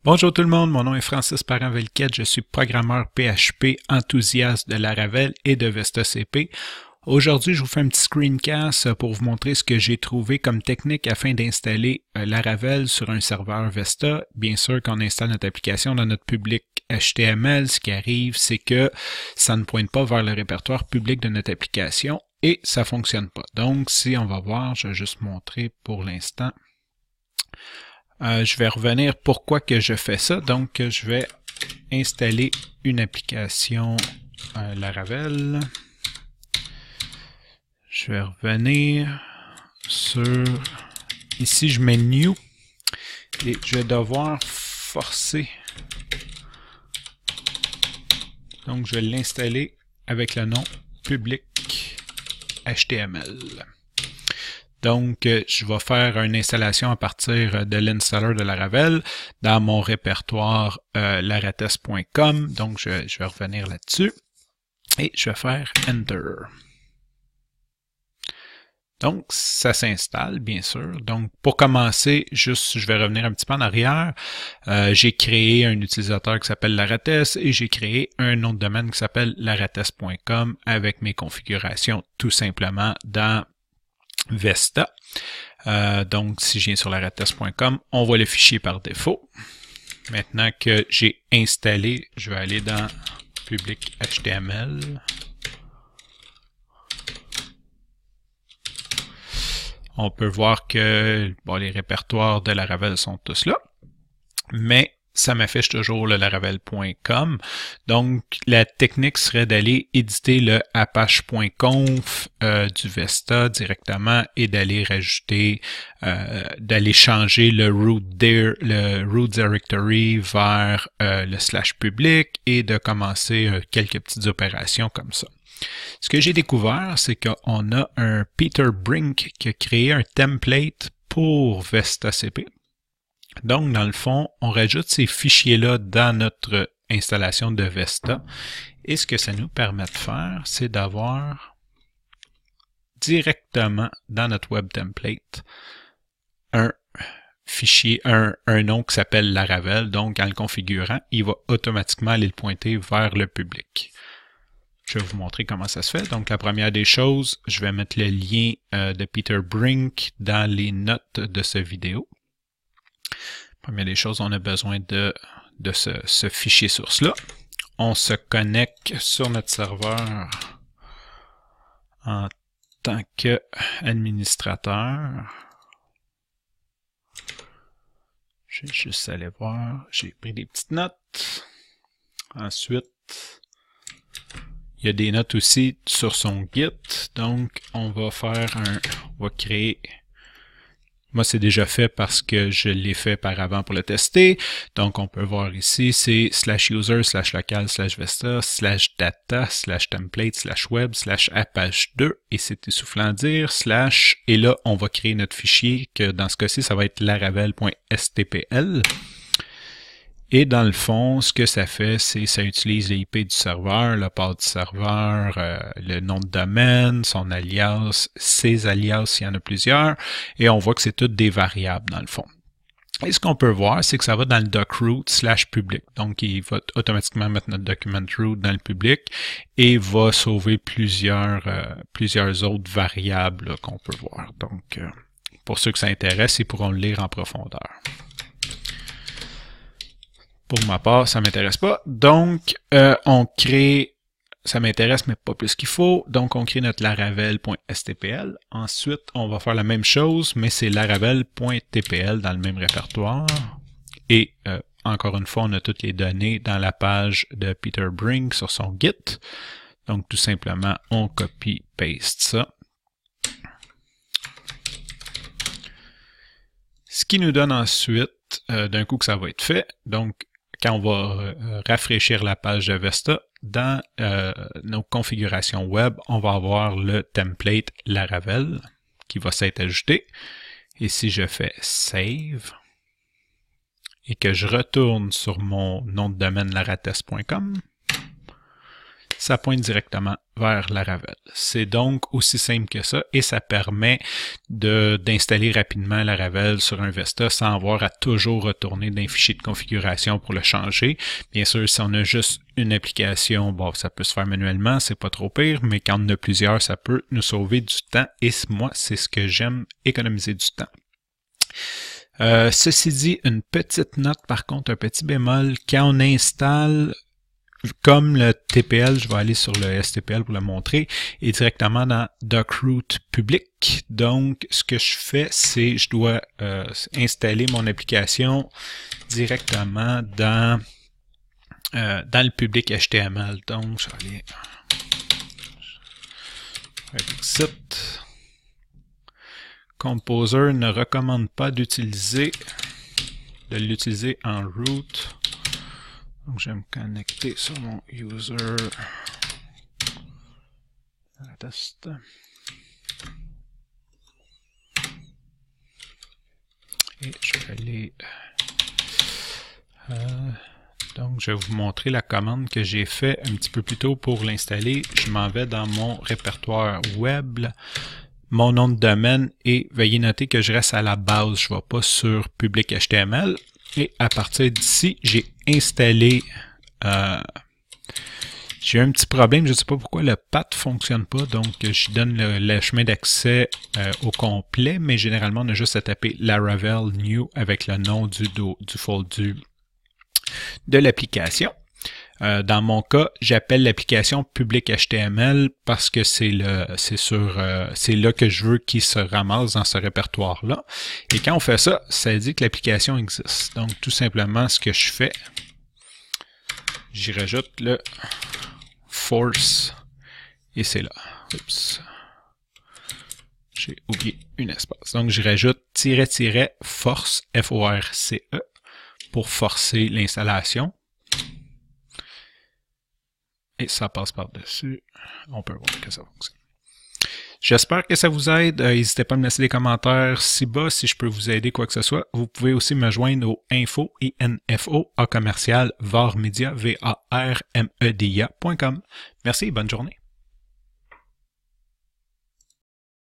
Bonjour tout le monde, mon nom est Francis Parent-Velquette, je suis programmeur PHP enthousiaste de Laravel et de VestaCP. Aujourd'hui, je vous fais un petit screencast pour vous montrer ce que j'ai trouvé comme technique afin d'installer Laravel sur un serveur Vesta. Bien sûr, quand on installe notre application dans notre public HTML, ce qui arrive, c'est que ça ne pointe pas vers le répertoire public de notre application et ça ne fonctionne pas. Donc, si on va voir, je vais juste montrer pour l'instant. Je vais revenir pourquoi que je fais ça. Donc, je vais installer une application Laravel. Je vais revenir sur... Ici, je mets New. Et je vais devoir forcer. Donc, je vais l'installer avec le nom public HTML. Donc, je vais faire une installation à partir de l'installer de Laravel dans mon répertoire larates.com. Donc, je vais revenir là-dessus et je vais faire Enter. Donc, ça s'installe, bien sûr. Donc, pour commencer, je vais revenir un petit peu en arrière. J'ai créé un utilisateur qui s'appelle Larates et j'ai créé un nom de domaine qui s'appelle larates.com avec mes configurations tout simplement dans Vesta. Donc, si je viens sur larates.com, on voit le fichier par défaut. Maintenant que j'ai installé, je vais aller dans public HTML. On peut voir que les répertoires de Laravel sont tous là, mais ça m'affiche toujours le laravel.com. Donc, la technique serait d'aller éditer le apache.conf du Vesta directement et d'aller rajouter, d'aller changer le root directory vers le / public et de commencer quelques petites opérations comme ça. Ce que j'ai découvert, c'est qu'on a un Peter Brink qui a créé un template pour VestaCP. Donc, dans le fond, on rajoute ces fichiers-là dans notre installation de Vesta. Et ce que ça nous permet de faire, c'est d'avoir directement dans notre web template un fichier, un nom qui s'appelle Laravel. Donc, en le configurant, il va automatiquement aller le pointer vers le public. Je vais vous montrer comment ça se fait. Donc, la première des choses, je vais mettre le lien de Peter Brink dans les notes de cette vidéo. Première des choses, on a besoin de ce fichier source-là. On se connecte sur notre serveur en tant qu'administrateur. Je vais juste aller voir. J'ai pris des petites notes. Ensuite, il y a des notes aussi sur son Git. Donc, on va créer... Moi, c'est déjà fait parce que je l'ai fait par avant pour le tester. Donc, on peut voir ici, c'est /user, /local, /vesta, /data, /template, /web, /apache2. Et c'est essoufflant à dire, / et là, on va créer notre fichier que dans ce cas-ci, ça va être laravel.stpl. Et dans le fond, ce que ça fait, c'est ça utilise l'IP du serveur, le port du serveur, le nom de domaine, son alias, ses alias s'il y en a plusieurs, et on voit que c'est toutes des variables dans le fond. Et ce qu'on peut voir, c'est que ça va dans le docroot /public. Donc, il va automatiquement mettre notre document root dans le public et va sauver plusieurs autres variables qu'on peut voir. Donc, pour ceux que ça intéresse, ils pourront le lire en profondeur. Pour ma part, ça ne m'intéresse pas. Donc, on crée, ça m'intéresse, mais pas plus qu'il faut. Donc, on crée notre laravel.stpl. Ensuite, on va faire la même chose, mais c'est laravel.tpl dans le même répertoire. Et encore une fois, on a toutes les données dans la page de Peter Brink sur son Git. Donc, tout simplement, on copie-paste ça. Ce qui nous donne ensuite, d'un coup que ça va être fait, donc, quand on va rafraîchir la page de Vesta, dans nos configurations web, on va avoir le template Laravel qui va s'être ajouté. Et si je fais Save et que je retourne sur mon nom de domaine larates.com, ça pointe directement vers Laravel. C'est donc aussi simple que ça et ça permet d'installer rapidement Laravel sur un Vesta sans avoir à toujours retourner d'un fichier de configuration pour le changer. Bien sûr, si on a juste une application, bon, ça peut se faire manuellement, c'est pas trop pire, mais quand on en a plusieurs, ça peut nous sauver du temps et moi, c'est ce que j'aime, économiser du temps. Ceci dit, une petite note par contre, un petit bémol, quand on installe comme le TPL, je vais aller sur le STPL pour le montrer, est directement dans Dockroot public. Donc, ce que je fais, c'est je dois installer mon application directement dans le public HTML. Donc, je vais aller exit. Composer ne recommande pas de l'utiliser en root. Donc, je vais me connecter sur mon user test. Et je vais aller... donc, je vais vous montrer la commande que j'ai fait un petit peu plus tôt pour l'installer. Je m'en vais dans mon répertoire web, mon nom de domaine et veuillez noter que je reste à la base. Je ne vais pas sur public HTML. Et à partir d'ici, j'ai installé... j'ai eu un petit problème, je ne sais pas pourquoi le path ne fonctionne pas, donc je donne le chemin d'accès au complet, mais généralement on a juste à taper Laravel new avec le nom du folder de l'application. Dans mon cas, j'appelle l'application public HTML parce que c'est là que je veux qu'il se ramasse dans ce répertoire-là. Et quand on fait ça, ça dit que l'application existe. Donc, tout simplement, ce que je fais, j'y rajoute le force et c'est là. Oups. J'ai oublié une espace. Donc, j'y rajoute --force, F-O-R-C-E, pour forcer l'installation. Et ça passe par-dessus. On peut voir que ça fonctionne. J'espère que ça vous aide. N'hésitez pas à me laisser des commentaires ci-bas si je peux vous aider quoi que ce soit. Vous pouvez aussi me joindre au info, @varmedia.com. Merci et bonne journée.